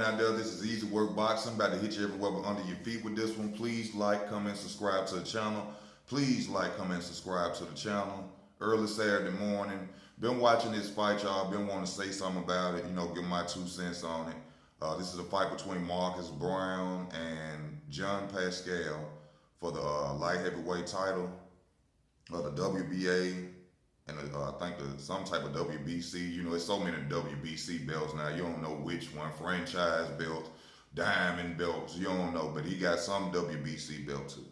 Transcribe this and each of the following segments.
out there. This is Easy Work Boxing. About to hit you everywhere but under your feet with this one. Please like, comment, subscribe to the channel. Please like, comment, subscribe to the channel. Early Saturday morning. Been watching this fight, y'all. Been wanting to say something about it. Give my 2 cents on it. This is a fight between Marcus Browne and John Pascal for the light heavyweight title of the WBA. And I think some type of WBC. There's so many WBC belts now. You don't know which one. Franchise belts, diamond belts. You don't know. But he got some WBC belt too.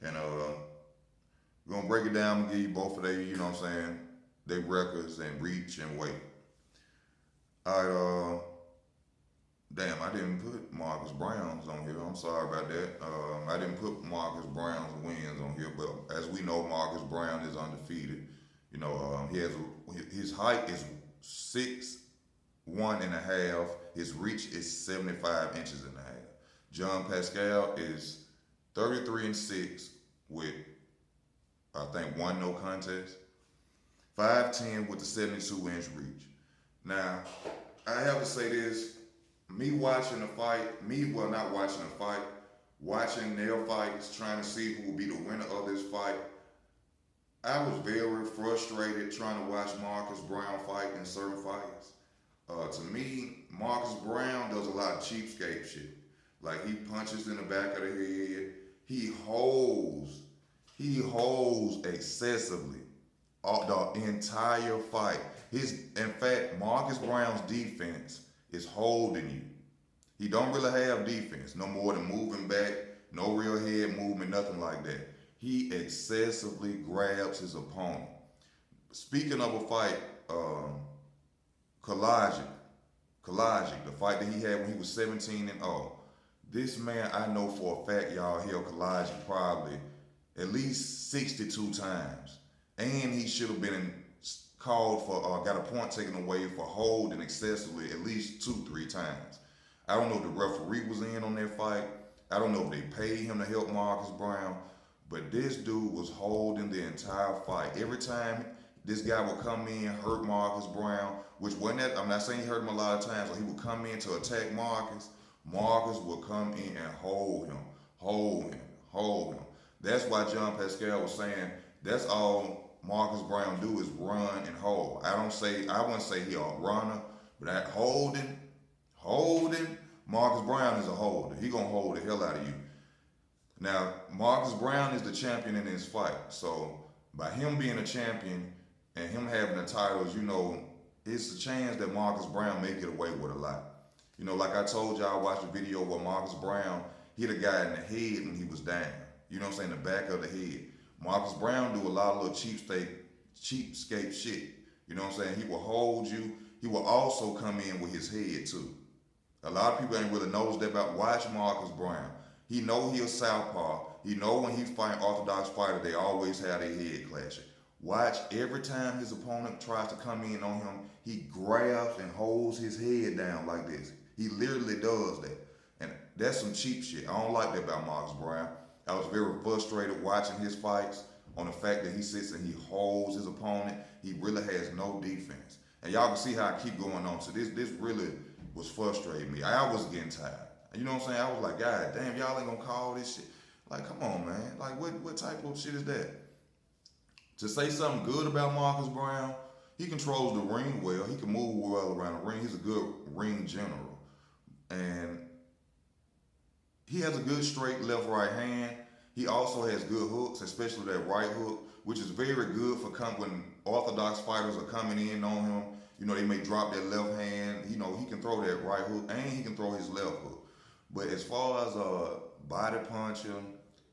And we're going to break it down and give you both of their, their records and reach and weight. All right. Damn, I didn't put Marcus Browne's on here. I'm sorry about that. I didn't put Marcus Browne's wins on here. But as we know, Marcus Browne is undefeated. He has his height is 6'1.5". His reach is 75 inches and a half. John Pascal is 33-6 with I think 1 no contest. 5'10" with the 72-inch reach. Now, I have to say this. Me watching the fight, not watching the fight, watching their fights, trying to see who will be the winner of this fight. I was very frustrated trying to watch Marcus Browne fight in certain fights. To me, Marcus Browne does a lot of cheapskate shit. Like he punches in the back of the head. He holds excessively the entire fight. In fact, Marcus Browne's defense is holding you. He don't really have defense, no more than moving back, no real head movement, nothing like that. He excessively grabs his opponent. Speaking of a fight, Kalajic, the fight that he had when he was 17-0. This man, I know for a fact, y'all, held Kalajic probably at least 62 times. And he should have been called for, got a point taken away for holding excessively at least 2-3 times. I don't know if the referee was in on that fight. I don't know if they paid him to help Marcus Browne. But this dude was holding the entire fight. Every time this guy would come in, hurt Marcus Browne, which wasn't that, I'm not saying he hurt him a lot of times, but he would come in to attack Marcus. Marcus would come in and hold him. That's why John Pascal was saying that's all Marcus Browne do is run and hold. I wouldn't say he a runner, but that holding, Marcus Browne is a holder. He gonna hold the hell out of you. Now, Marcus Browne is the champion in this fight. So by him being a champion and him having the titles, it's a chance that Marcus Browne may get away with a lot. Like I told y'all, I watched a video where Marcus Browne hit a guy in the head when he was down. The back of the head. Marcus Browne do a lot of little cheapskate shit. He will hold you. He will also come in with his head too. A lot of people ain't really noticed that about watch Marcus Browne. He know he a southpaw. He know when he fight orthodox fighter, they always have their head clashing. Watch every time his opponent tries to come in on him, he grabs and holds his head down like this. He literally does that. And that's some cheap shit. I don't like that about Marcus Browne. I was very frustrated watching his fights on the fact that he sits and he holds his opponent. He really has no defense. And y'all can see how I keep going on. So this really was frustrating me. I was getting tired. You know what I'm saying? I was like, God damn, y'all ain't gonna call this shit. Like, come on, man. Like, what type of shit is that? To say something good about Marcus Browne, he controls the ring well. He can move well around the ring. He's a good ring general. And he has a good straight left-right hand. He also has good hooks, especially that right hook, which is very good for when orthodox fighters are coming in on him. They may drop their left hand. He can throw that right hook, and he can throw his left hook. But as far as a body puncher,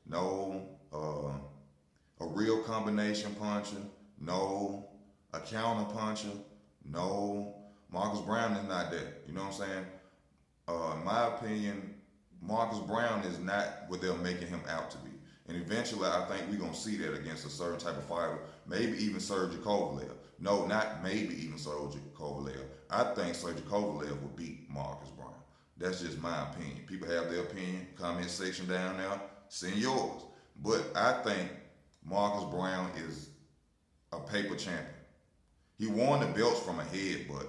no. A real combination puncher, no. A counter puncher, no. Marcus Browne is not that. You know what I'm saying? In my opinion, Marcus Browne is not what they're making him out to be. And eventually, I think we're going to see that against a certain type of fighter, maybe even Sergey Kovalev. No, not maybe even Sergey Kovalev. I think Sergey Kovalev will beat Marcus Browne. That's just my opinion. People have their opinion. Comment section down there. Send yours. But I think Marcus Browne is a paper champion. He won the belts from a headbutt.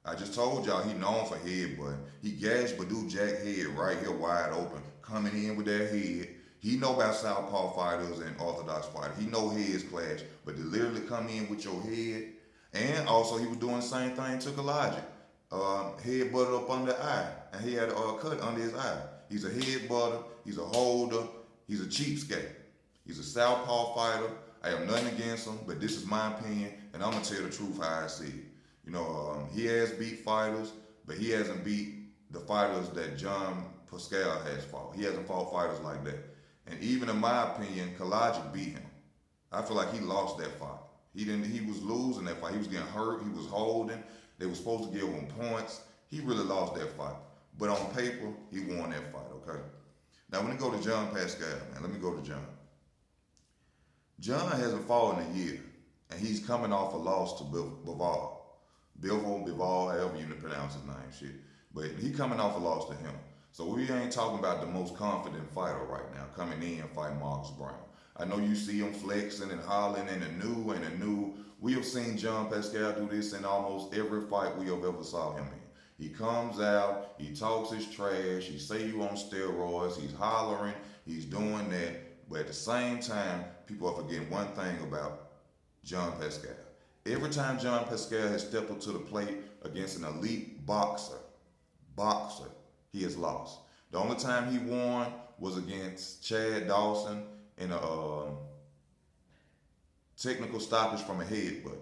I just told y'all he known for headbutt. He gashed Badu Jack head right here wide open, coming in with that head. He know about southpaw fighters and orthodox fighters. He know heads clash, but to literally come in with your head, and also he was doing the same thing to Kalajic. Head butted up under the eye, and he had a cut under his eye. He's a head butter. He's a holder. He's a cheapskate. He's a southpaw fighter. I have nothing against him, but this is my opinion, and I'm gonna tell the truth how I see it. He has beat fighters, but he hasn't beat the fighters that John Pascal has fought. He hasn't fought fighters like that. And even in my opinion, Kalajic beat him. I feel like he lost that fight. He didn't. He was losing that fight. He was getting hurt. He was holding. They were supposed to give him points. He really lost that fight. But on paper, he won that fight. Okay. Now when we go to John Pascal, man, let me go to John. John hasn't fought in a year, and he's coming off a loss to Bivol. Bivol, however you pronounce his name, shit. But he coming off a loss to him. So we ain't talking about the most confident fighter right now coming in and fighting Marcus Browne. I know you see him flexing and hollering and a new. We have seen John Pascal do this in almost every fight we have ever saw him in. He comes out, he talks his trash, he say you on steroids, he's hollering, he's doing that. But at the same time, people are forgetting one thing about John Pascal. Every time John Pascal has stepped up to the plate against an elite boxer, he has lost. The only time he won was against Chad Dawson in a technical stoppage from a headbutt.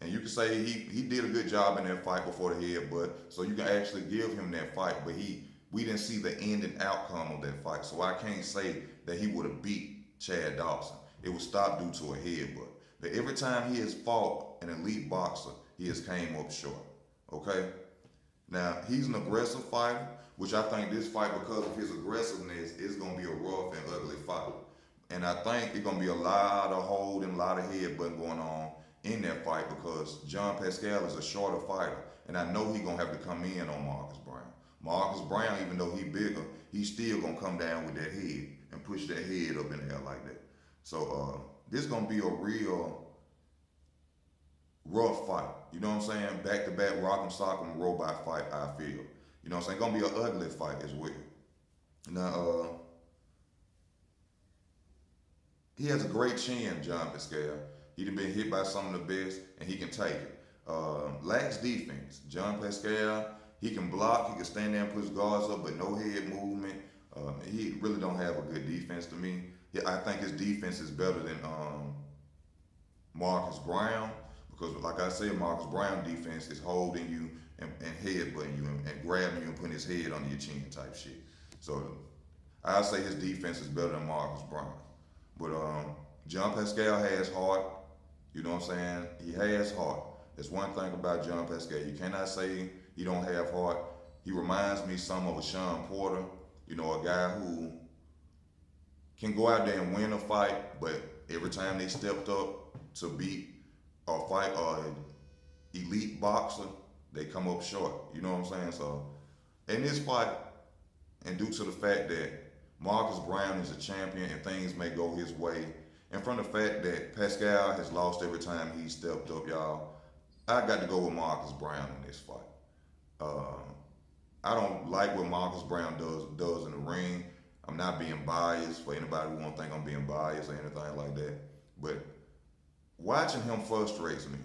And you can say he did a good job in that fight before the headbutt, so you can actually give him that fight. But we didn't see the end and outcome of that fight, so I can't say that he would have beat Chad Dawson. It was stopped due to a headbutt. But every time he has fought an elite boxer, he has came up short. Okay? Now, he's an aggressive fighter, which I think this fight, because of his aggressiveness, is going to be a rough and ugly fight. And I think it's going to be a lot of holding, a lot of headbutting going on in that fight because John Pascal is a shorter fighter. And I know he's going to have to come in on Marcus Browne. Marcus Browne, even though he's bigger, he's still going to come down with that head and push that head up in the air like that. So this is going to be a real rough fight. You know what I'm saying? Back-to-back rock'em sock'em robot fight, I feel. You know what I'm saying? It's going to be an ugly fight as well. Now, he has a great chin, John Pascal. He's been hit by some of the best, and he can take it. Lacks defense. John Pascal, he can block, he can stand there and put his guards up, but no head movement. He really don't have a good defense to me. I think his defense is better than Marcus Browne because, like I said, Marcus Browne defense is holding you and headbutting you and grabbing you and putting his head under your chin type shit. So I say his defense is better than Marcus Browne. But John Pascal has heart. You know what I'm saying? He has heart. That's one thing about John Pascal. You cannot say he don't have heart. He reminds me some of a Sean Porter. You know, a guy who can go out there and win a fight, but every time they stepped up to beat or fight an elite boxer, they come up short. You know what I'm saying? So in this fight, and due to the fact that Marcus Browne is a champion and things may go his way, and from the fact that Pascal has lost every time he stepped up, y'all, I got to go with Marcus Browne in this fight. I don't like what Marcus Browne does in the ring. I'm not being biased for anybody who won't think I'm being biased or anything like that. But watching him frustrates me.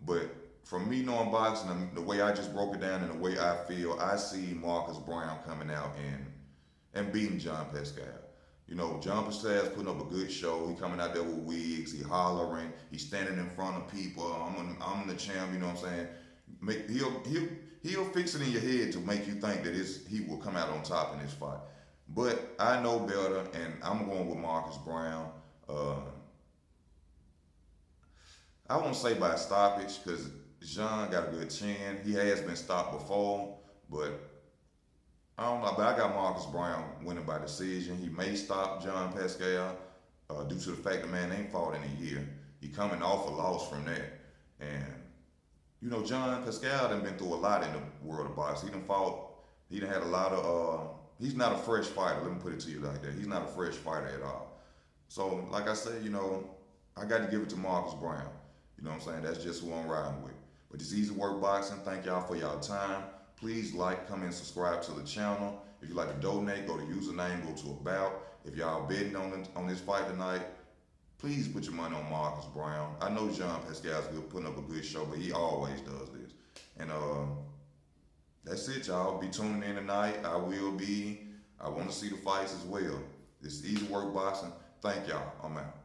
But from me knowing boxing, the way I just broke it down and the way I feel, I see Marcus Browne coming out and beating John Pascal. You know, John Pascal's putting up a good show. He coming out there with wigs. He hollering. He's standing in front of people. I'm the champ. You know what I'm saying? He'll fix it in your head to make you think that he will come out on top in this fight. But I know better, and I'm going with Marcus Browne. I won't say by stoppage because Jean got a good chin. He has been stopped before, but I don't know. But I got Marcus Browne winning by decision. He may stop John Pascal due to the fact the man ain't fought in a year. He coming off a loss from that. And, you know, John Pascal done been through a lot in the world of boxing. He done had a lot of... he's not a fresh fighter. Let me put it to you like that. He's not a fresh fighter at all. So, like I said, you know, I got to give it to Marcus Browne. You know what I'm saying? That's just who I'm riding with. But it's Easy Work Boxing. Thank y'all for y'all time. Please like, comment, subscribe to the channel. If you like to donate, go to username, go to about. If y'all betting on this fight tonight, please put your money on Marcus Browne. I know John Pascal's good, putting up a good show, but he always does this. And that's it, y'all. Be tuning in tonight. I want to see the fights as well. This is Easy Work Boxing. Thank y'all. I'm out.